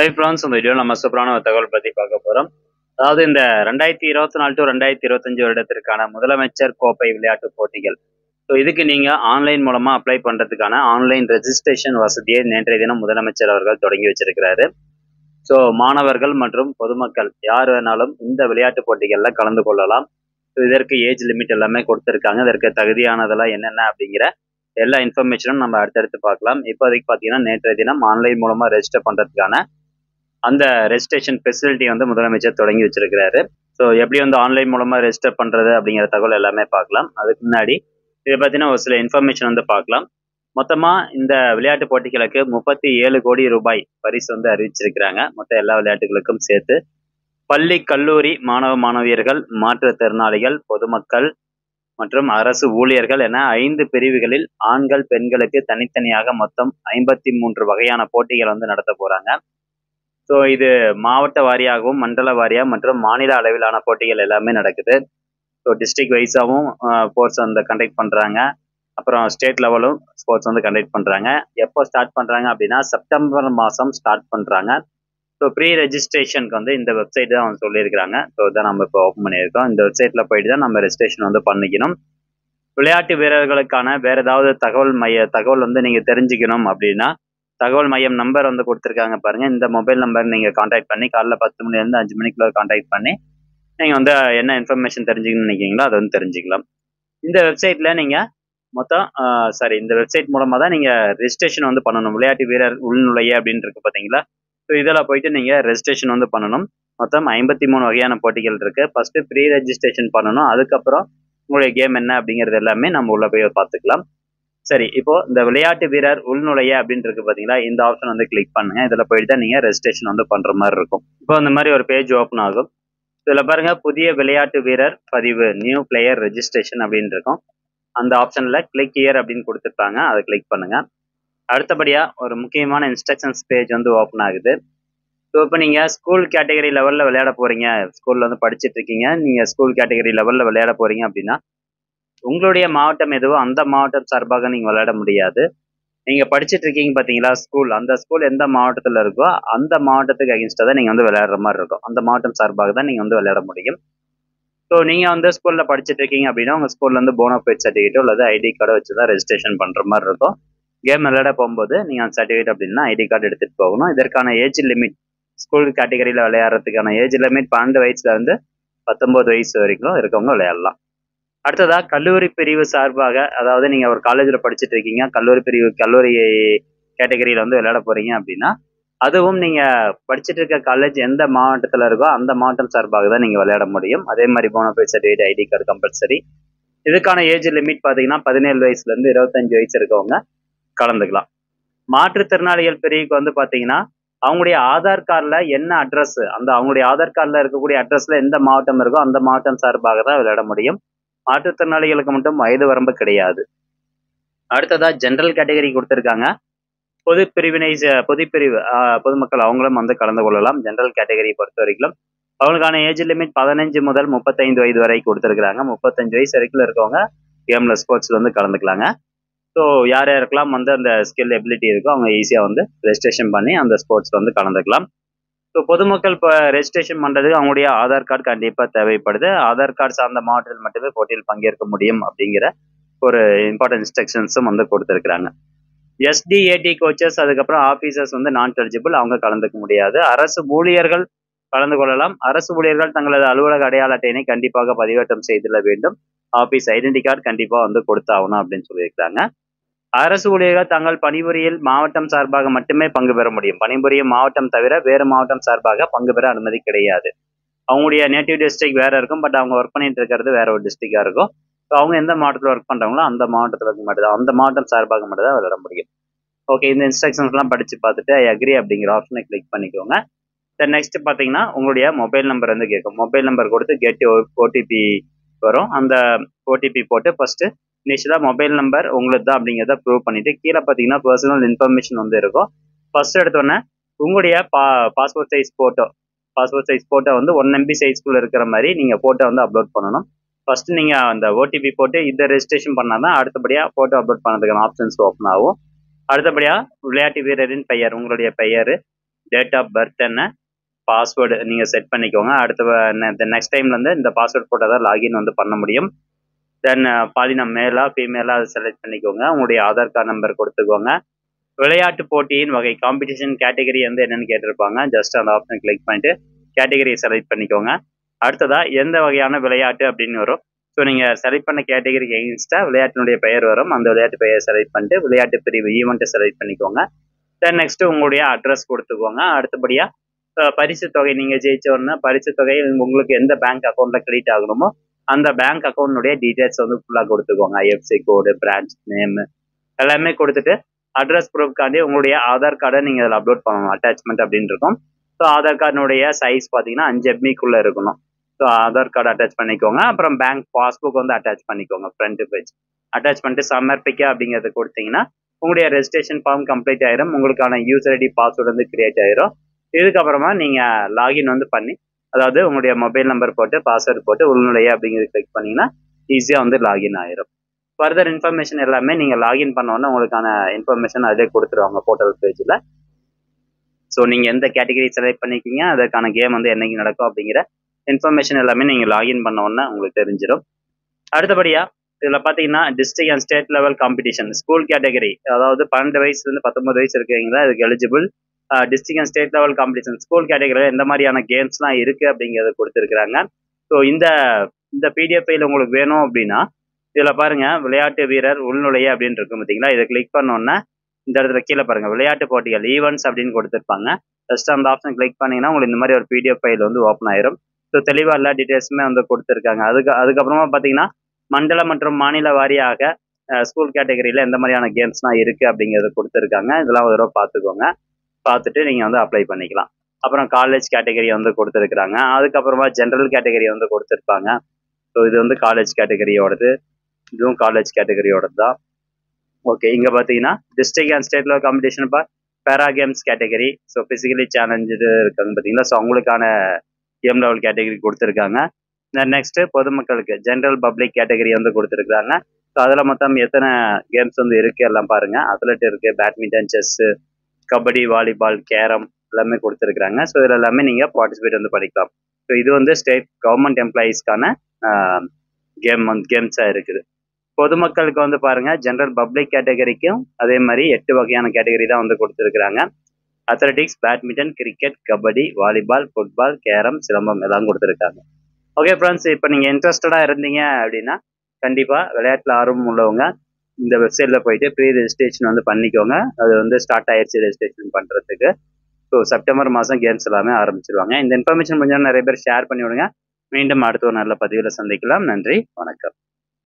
Hi friends, இந்த வீடியோவில் நம்ம சூப்பரான ஒரு தகவல் பற்றி பார்க்க போகிறோம். அதாவது இந்த 2024 டு 2025 வருடத்திற்கான முதலமைச்சர் கோப்பை விளையாட்டுப் போட்டிகள். ஸோ இதுக்கு நீங்கள் ஆன்லைன் மூலமாக அப்ளை பண்ணுறதுக்கான ஆன்லைன் ரெஜிஸ்ட்ரேஷன் வசதியை நேற்றைய தினம் முதலமைச்சர் அவர்கள் தொடங்கி வச்சிருக்கிறாரு. ஸோ மாணவர்கள் மற்றும் பொதுமக்கள் யார் வேணாலும் இந்த விளையாட்டுப் போட்டிகளில் கலந்து கொள்ளலாம். ஸோ இதற்கு ஏஜ் லிமிட் எல்லாமே கொடுத்துருக்காங்க. இதற்கு தகுதியானதெல்லாம் என்னென்ன அப்படிங்கிற எல்லா இன்ஃபர்மேஷனும் நம்ம அடுத்தடுத்து பார்க்கலாம். இப்போதைக்கு பார்த்தீங்கன்னா நேற்றைய தினம் ஆன்லைன் மூலமாக ரெஜிஸ்டர் பண்ணுறதுக்கான அந்த ரெஜிஸ்ட்ரேஷன் ஃபெசிலிட்டி வந்து முதலமைச்சர் தொடங்கி வச்சிருக்கிறாரு. ஸோ எப்படி வந்து ஆன்லைன் மூலமாக ரெஜிஸ்டர் பண்ணுறது அப்படிங்கிற தகவல் எல்லாமே பார்க்கலாம். அதுக்கு முன்னாடி இதை பற்றின ஒரு சில இன்ஃபர்மேஷன் வந்து பார்க்கலாம். மொத்தமாக இந்த விளையாட்டு போட்டிகளுக்கு 37 கோடி ரூபாய் பரிசு வந்து அறிவிச்சிருக்கிறாங்க. மொத்த எல்லா விளையாட்டுகளுக்கும் சேர்த்து பள்ளி கல்லூரி மாணவ மாணவியர்கள், மாற்றுத்திறனாளிகள், பொதுமக்கள் மற்றும் அரசு ஊழியர்கள் என 5 பிரிவுகளில் ஆண்கள் பெண்களுக்கு தனித்தனியாக மொத்தம் 53 வகையான போட்டிகள் வந்து நடத்த போறாங்க. ஸோ இது மாவட்ட வாரியாகவும் மண்டல வாரியாக மற்றும் மாநில அளவிலான போட்டிகள் எல்லாமே நடக்குது. ஸோ டிஸ்ட்ரிக்ட் வைஸாகவும் ஸ்போர்ட்ஸ் வந்து கண்டக்ட் பண்ணுறாங்க. அப்புறம் ஸ்டேட் லெவலும் ஸ்போர்ட்ஸ் வந்து கண்டக்ட் பண்ணுறாங்க. எப்போ ஸ்டார்ட் பண்ணுறாங்க அப்படின்னா செப்டம்பர் மாதம் ஸ்டார்ட் பண்ணுறாங்க. ஸோ ப்ரீ ரெஜிஸ்ட்ரேஷனுக்கு வந்து இந்த வெப்சைட் தான் வந்து சொல்லியிருக்கிறாங்க. ஸோ இதான் நம்ம இப்போ ஓப்பன் பண்ணியிருக்கோம். இந்த வெப்சைட்டில் போயிட்டு தான் நம்ம ரெஜிஸ்ட்ரேஷன் வந்து பண்ணிக்கணும். விளையாட்டு வீரர்களுக்கான வேறு ஏதாவது தகவல் வந்து நீங்கள் தெரிஞ்சுக்கணும் அப்படின்னா தகவல் மையம் நம்பர் வந்து கொடுத்துருக்காங்க பாருங்க. இந்த மொபைல் நம்பர் நீங்கள் கான்டாக்ட் பண்ணி காலைல 10 மணிலேருந்து 5 மணிக்குள்ள கான்டாக்ட் பண்ணி நீங்கள் வந்து என்ன இன்ஃபர்மேஷன் தெரிஞ்சுக்கணும்னு நினைக்கிறீங்களோ அதை வந்து தெரிஞ்சுக்கலாம். இந்த வெப்சைட்டில் நீங்கள் மொத்தம் இந்த வெப்சைட் மூலமாக தான் நீங்கள் ரெஜிஸ்ட்ரேஷன் வந்து பண்ணணும். விளையாட்டு வீரர் உள்நுழைய அப்படின்னு இருக்கு பார்த்தீங்களா? ஸோ இதில் போயிட்டு நீங்கள் ரெஜிஸ்ட்ரேஷன் வந்து பண்ணணும். மொத்தம் 53 வகையான போட்டிகள் இருக்குது. ஃபஸ்ட்டு ப்ரீ ரெஜிஸ்ட்ரேஷன் பண்ணணும். அதுக்கப்புறம் உங்களுடைய கேம் என்ன அப்படிங்கிறது எல்லாமே நம்ம உள்ள போய் பார்த்துக்கலாம். சரி, இப்போ இந்த விளையாட்டு வீரர் உள்நுழைய அப்படின்னு இருக்கு பார்த்தீங்களா? இந்த ஆப்ஷன் வந்து கிளிக் பண்ணுங்க. இதில் போயிட்டு தான் நீங்கள் ரெஜிஸ்ட்ரேஷன் வந்து பண்ணுற மாதிரி இருக்கும். இப்போ இந்த மாதிரி ஒரு பேஜ் ஓப்பன் ஆகும். இதில் பாருங்க, புதிய விளையாட்டு வீரர் பதிவு, நியூ பிளேயர் ரெஜிஸ்ட்ரேஷன் அப்படின்னு இருக்கும். அந்த ஆப்ஷனில் கிளிக் ஹியர் அப்படின்னு கொடுத்துருப்பாங்க. அதை கிளிக் பண்ணுங்க. அடுத்தபடியாக ஒரு முக்கியமான இன்ஸ்ட்ரக்ஷன்ஸ் பேஜ் வந்து ஓப்பன் ஆகுது. ஸோ இப்போ நீங்கள் ஸ்கூல் கேட்டகரி லெவலில் விளையாட போகிறீங்க, ஸ்கூலில் வந்து படிச்சுட்டு இருக்கீங்க, நீங்கள் ஸ்கூல் கேட்டகரி லெவலில் விளையாட போகிறீங்க அப்படின்னா உங்களுடைய மாவட்டம் எதுவோ அந்த மாவட்டம் சார்பாக நீங்கள் விளையாட முடியாது. நீங்கள் படிச்சுட்டு இருக்கீங்க பார்த்தீங்களா ஸ்கூல், அந்த ஸ்கூல் எந்த மாவட்டத்தில் இருக்கோ அந்த மாவட்டத்துக்கு அகேன்ஸ்டாக தான் நீங்கள் வந்து விளையாடுற மாதிரி இருக்கும். அந்த மாவட்டம் சார்பாக தான் நீங்கள் வந்து விளையாட முடியும். ஸோ நீங்கள் வந்து ஸ்கூலில் படிச்சுட்டு இருக்கீங்க அப்படின்னா உங்கள் ஸ்கூலில் வந்து போனோஃபைட் சர்டிஃபிகேட்டோ அல்லது ஐடி கார்டோ வச்சு தான் ரெஜிஸ்ட்ரேஷன் பண்ணுற மாதிரி இருக்கும். கேம் விளையாட போகும்போது நீங்கள் அந்த சர்டிஃபிகேட் அப்படின்னா ஐடி கார்டு எடுத்துகிட்டு போகணும். இதற்கான ஏஜ் லிமிட், ஸ்கூல் கேட்டகரியில் விளையாடுறதுக்கான ஏஜ் லிமிட் 12 வயசுலேருந்து 19 வயசு வரைக்கும் இருக்கவங்க விளையாடலாம். அடுத்ததா கல்லூரி பிரிவு சார்பாக, அதாவது நீங்க ஒரு காலேஜில் படிச்சுட்டு இருக்கீங்க, கல்லூரி கேட்டகரியில வந்து விளையாட போறீங்க அப்படின்னா அதுவும் நீங்க படிச்சுட்டு இருக்க காலேஜ் எந்த மாவட்டத்தில் இருக்கோ அந்த மாவட்டம் சார்பாக தான் நீங்க விளையாட முடியும். அதே மாதிரி bonafide certificate, ID card compulsory. இதுக்கான ஏஜ் லிமிட் பார்த்தீங்கன்னா 17 வயசுலேருந்து 25 வயசு இருக்கவங்க கலந்துக்கலாம். மாற்றுத்திறனாளிகள் பிரிவுக்கு வந்து பார்த்தீங்கன்னா அவங்களுடைய ஆதார் கார்டில் என்ன அட்ரஸ், அந்த அவங்களுடைய ஆதார் கார்டில் இருக்கக்கூடிய அட்ரஸ்ல எந்த மாவட்டம் இருக்கோ அந்த மாவட்டம் சார்பாக தான் விளையாட முடியும். மாற்றுத்திறனாளிகளுக்கு மட்டும் வயது வரம்பு கிடையாது. அடுத்ததா ஜென்ரல் கேட்டகரி கொடுத்துருக்காங்க. பொதுப்பிரிவு பொதுமக்கள் அவங்களும் வந்து கலந்து கொள்ளலாம். ஜென்ரல் கேட்டகரி பொறுத்த வரைக்கும் அவங்களுக்கான ஏஜ் லிமிட் 15 முதல் 35 வயது வரை கொடுத்துருக்காங்க. 35 வயசு வரைக்கும் இருக்கவங்க கேம்ல ஸ்போர்ட்ஸ்ல வந்து கலந்துக்கலாங்க. ஸோ யார் யாருக்கெல்லாம் வந்து அந்த ஸ்கில் எபிலிட்டி இருக்கோ அவங்க ஈஸியாக வந்து ரெஜிஸ்ட்ரேஷன் பண்ணி அந்த ஸ்போர்ட்ஸ் வந்து கலந்துக்கலாம். ஸோ பொதுமக்கள் இப்போ ரெஜிஸ்ட்ரேஷன் பண்ணுறதுக்கு அவங்களுடைய ஆதார் கார்டு கண்டிப்பாக தேவைப்படுது. ஆதார் கார்டு சார்ந்த மாவட்டத்தில் மட்டுமே போட்டியில் பங்கேற்க முடியும் அப்படிங்கிற ஒரு இம்பார்ட்டன்ட் இன்ஸ்ட்ரக்ஷன்ஸும் வந்து கொடுத்துருக்குறாங்க. எஸ்டிஏடி கோச்சஸ், அதுக்கப்புறம் ஆஃபீஸர்ஸ் வந்து நான் எலிஜிபிள், அவங்க கலந்துக்க முடியாது. அரசு ஊழியர்கள் கலந்து கொள்ளலாம். அரசு ஊழியர்கள் தங்களது அலுவலக அடையாள அட்டையினை கண்டிப்பாக பதிவேற்றம் செய்துள்ள வேண்டும். ஆஃபீஸ் ஐடென்டி கார்டு கண்டிப்பாக வந்து கொடுத்தாகணும் அப்படின்னு சொல்லியிருக்கிறாங்க. அரசு ஊழியர்கள் தங்கள் பணிபுரியில் மாவட்டம் சார்பாக மட்டுமே பங்கு பெற முடியும். பணிபுரியும் மாவட்டம் தவிர வேறு மாவட்டம் சார்பாக பங்கு பெற அனுமதி கிடையாது. அவங்களுடைய நேட்டிவ் டிஸ்ட்ரிக்ட் வேற இருக்கும், பட் அவங்க ஒர்க் பண்ணிட்டு இருக்கிறது வேற ஒரு டிஸ்ட்ரிக்டா இருக்கும். ஸோ அவங்க எந்த மாவட்டத்தில் ஒர்க் பண்றாங்களோ அந்த மாவட்டத்தில் மட்டும்தான், அந்த மாவட்டம் சார்பாக மட்டும் தான் விளையாட முடியும். ஓகே, இந்த இன்ஸ்ட்ரக்ஷன்ஸ்லாம் படிச்சு பார்த்துட்டு ஐ அக்ரி அப்படிங்கிற ஆப்ஷனை கிளிக் பண்ணிக்கோங்க. தென் நெக்ஸ்ட் பார்த்தீங்கன்னா உங்களுடைய மொபைல் நம்பர் வந்து கேட்கும். மொபைல் நம்பர் கொடுத்து கெட் ஓடிபி வரும். அந்த ஓடிபி போட்டு ஃபர்ஸ்ட் இனிஷியலாக மொபைல் நம்பர் உங்களுக்கு தான் அப்படிங்கிறத ப்ரூவ் பண்ணிட்டு கீழே பார்த்தீங்கன்னா பர்சனல் இன்ஃபர்மேஷன் வந்து இருக்கும். ஃபர்ஸ்ட் எடுத்தோடனே உங்களுடைய பாஸ்போர்ட் சைஸ் ஃபோட்டோ வந்து 1 MB சைஸ்க்குள்ள இருக்கிற மாதிரி நீங்கள் ஃபோட்டோ வந்து அப்லோட் பண்ணணும். ஃபர்ஸ்ட் நீங்கள் அந்த ஓடிபி போட்டு இதை ரெஜிஸ்ட்ரேஷன் பண்ணால் தான் அடுத்தபடியாக ஃபோட்டோ அப்லோட் பண்ணுறதுக்கான ஆப்ஷன்ஸ் ஓப்பன் ஆகும். அடுத்தபடியாக விளையாட்டு வீரரின் பெயர், உங்களுடைய பெயர், டேட் ஆஃப் பர்த் என்ன, பாஸ்வேர்டு நீங்கள் செட் பண்ணிக்கோங்க. அடுத்த நெக்ஸ்ட் டைம்லேருந்து இந்த பாஸ்வேர்ட் போட்டால் தான் லாகின் வந்து பண்ண முடியும். தென் பாலினம் மேலா ஃபீமேலா அதை செலக்ட் பண்ணிக்கோங்க. உங்களுடைய ஆதார் கார்டு நம்பர் கொடுத்துக்கோங்க. விளையாட்டு போட்டியின் வகை காம்படிஷன் கேட்டகரி வந்து என்னன்னு கேட்டிருப்பாங்க. ஜஸ்ட் அந்த ஆப்ஷன் கிளிக் பண்ணிட்டு கேட்டகரியை செலக்ட் பண்ணிக்கோங்க. அடுத்ததா எந்த வகையான விளையாட்டு அப்படின்னு வரும். ஸோ நீங்கள் செலக்ட் பண்ண கேட்டகரிக்கு எகென்ஸ்டா விளையாட்டினுடைய பெயர் வரும். அந்த விளையாட்டு பெயரை செலக்ட் பண்ணிட்டு விளையாட்டு பிரிவு ஈவெண்ட்டை செலக்ட் பண்ணிக்கோங்க. தென் நெக்ஸ்ட் உங்களுடைய அட்ரஸ் கொடுத்துக்கோங்க. அடுத்தபடியாக பரிசு தொகை நீங்கள் ஜெயிச்ச உடனே பரிசு தொகை உங்களுக்கு எந்த பேங்க் அக்கௌண்ட்டில் கிரெடிட் ஆகணுமோ அந்த பேங்க் அக்கௌண்ட்டுடைய டீட்டெயில்ஸ் வந்து ஃபுல்லாக கொடுத்துக்கோங்க. ஐஎஃப்சி கோடு, பிரான்ச் நேம் எல்லாமே கொடுத்துட்டு அட்ரஸ் ப்ரூஃப்காண்டி உங்களுடைய ஆதார் கார்டை நீங்கள் அதில் அப்லோட் பண்ணணும். அட்டாச்மெண்ட் அப்படின்னு இருக்கும். ஸோ ஆதார் கார்டினுடைய சைஸ் பார்த்தீங்கன்னா 5 MB இருக்கணும். ஸோ ஆதார் கார்டு அட்டாச் பண்ணிக்கோங்க. அப்புறம் பேங்க் பாஸ்புக் வந்து அட்டாச் பண்ணிக்கோங்க. ஃப்ரண்ட் பேஜ் அட்டாச் பண்ணிட்டு சமர்ப்பிக்க அப்படிங்கிறத கொடுத்தீங்கன்னா உங்களுடைய ரெஜிஸ்ட்ரேஷன் ஃபார்ம் கம்ப்ளீட் ஆயிரும். உங்களுக்கான யூசர் ஐடி பாஸ்வேர்டு வந்து கிரியேட் ஆயிரும். இதுக்கப்புறமா நீங்கள் லாகின் வந்து பண்ணி, அதாவது உங்களுடைய மொபைல் நம்பர் போட்டு பாஸ்வேர்டு போட்டு உள்நுழைய அப்படிங்கிறது கிளிக் பண்ணிங்கன்னா ஈஸியாக வந்து லாகின் ஆயிரும். ஃபர்தர் இன்ஃபர்மேஷன் எல்லாமே நீங்கள் லாகின் பண்ணோன்னா உங்களுக்கான இன்ஃபர்மேஷன் அதிலே கொடுத்துருவாங்க போர்ட்டல் பேஜில். ஸோ நீங்கள் எந்த கேட்டகரி செலக்ட் பண்ணிக்கிங்க, அதற்கான கேம் வந்து என்னைக்கு நடக்கும் அப்படிங்கிற இன்ஃபர்மேஷன் எல்லாமே நீங்கள் லாகின் பண்ணோன்னா உங்களுக்கு தெரிஞ்சிடும். அடுத்தபடியாக இதில் பார்த்தீங்கன்னா district and state level competition school category, அதாவது 12 வயசுலேருந்து 19 வயசு இருக்கீங்களா இதுக்கு eligible. District and state level competition school கேட்டகரியில் எந்த மாதிரியான கேம்ஸ்லாம் இருக்குது அப்படிங்கிறத கொடுத்துருக்குறாங்க. ஸோ இந்த பிடிஎஃப் ஃபைல் உங்களுக்கு வேணும் அப்படின்னா இதில் பாருங்கள், விளையாட்டு வீரர் உள்நுழைய அப்படின்னு இருக்கும் பார்த்தீங்களா. இதை கிளிக் பண்ணோன்னா இந்த இடத்துல கீழே பாருங்கள் விளையாட்டு போட்டிகள் ஈவெண்ட்ஸ் அப்படின்னு கொடுத்துருப்பாங்க. ஜஸ்ட் அந்த ஆப்ஷன் கிளிக் பண்ணிங்கன்னா உங்களுக்கு இந்த மாதிரி ஒரு பிடிஎஃப் ஃபைல் வந்து ஓப்பன் ஆயிரும். ஸோ தெளிவாக எல்லா டீட்டெயில்ஸுமே வந்து கொடுத்துருக்காங்க. அதுக்கப்புறமா பார்த்தீங்கன்னா மண்டல மற்றும் மாநில வாரியாக ஸ்கூல் கேட்டகரியில் எந்த மாதிரியான கேம்ஸ்லாம் இருக்குது அப்படிங்கிறத கொடுத்துருக்காங்க. இதெல்லாம் ஒரு தடவை பார்த்துக்கோங்க. பார்த்துட்டு நீங்கள் வந்து அப்ளை பண்ணிக்கலாம். அப்புறம் காலேஜ் கேட்டகரி வந்து கொடுத்துருக்குறாங்க. அதுக்கப்புறமா ஜென்ரல் கேட்டகரி வந்து கொடுத்துருப்பாங்க. ஸோ இது வந்து காலேஜ் கேட்டகரியோடது, இதுவும் காலேஜ் கேட்டகரியோடது தான். ஓகே, இங்கே பார்த்தீங்கன்னா district and state level competition para games category. So physically challenge இருக்காங்க பார்த்தீங்களா. ஸோ அவங்களுக்கான கேம் லெவல் கேட்டகரி கொடுத்துருக்காங்க. நெக்ஸ்ட்டு பொதுமக்களுக்கு ஜென்ரல் பப்ளிக் கேட்டகரி வந்து கொடுத்துருக்குறாங்க. ஸோ அதில் மொத்தம் எத்தனை கேம்ஸ் வந்து இருக்குது எல்லாம் பாருங்கள். அத்லெட் இருக்குது, badminton, chess, kabaddi, volleyball, carrom எல்லாமே கொடுத்துருக்குறாங்க. ஸோ இதில் எல்லாமே நீங்கள் பார்ட்டிசிபேட் வந்து பண்ணிக்கலாம். ஸோ இது வந்து ஸ்டேட் கவர்மெண்ட் எம்ப்ளாயீஸ்க்கான கேம்ஸாக இருக்குது. பொதுமக்களுக்கு வந்து பாருங்கள், ஜென்ரல் பப்ளிக் கேட்டகரிக்கும் அதே மாதிரி 8 வகையான கேட்டகரி தான் வந்து கொடுத்துருக்குறாங்க. Athletics, badminton, cricket, kabaddi, volleyball, football, carrom, silambam எல்லாம் கொடுத்துருக்காங்க. ஓகே ஃப்ரெண்ட்ஸ், இப்போ நீங்கள் இன்ட்ரெஸ்டடாக இருந்தீங்க அப்படின்னா கண்டிப்பாக விளையாட்டில் ஆர்வம் உள்ளவங்க இந்த வெப்சைட்டில் போயிட்டு ப்ரீ ரெஜிஸ்ட்ரேஷன் வந்து பண்ணிக்கோங்க. அது வந்து ஸ்டார்ட் ஆயிடுச்சு ரெஜிஸ்ட்ரேஷன் பண்ணுறதுக்கு. ஸோ செப்டம்பர் மாதம் கேம்ஸ் எல்லாமே ஆரம்பிச்சிருவாங்க. இந்த இன்ஃபர்மேஷன் கொஞ்சம் நிறைய பேர் ஷேர் பண்ணி விடுங்க. மீண்டும் அடுத்த ஒரு நல்ல பதிவில் சந்திக்கலாம். நன்றி, வணக்கம்.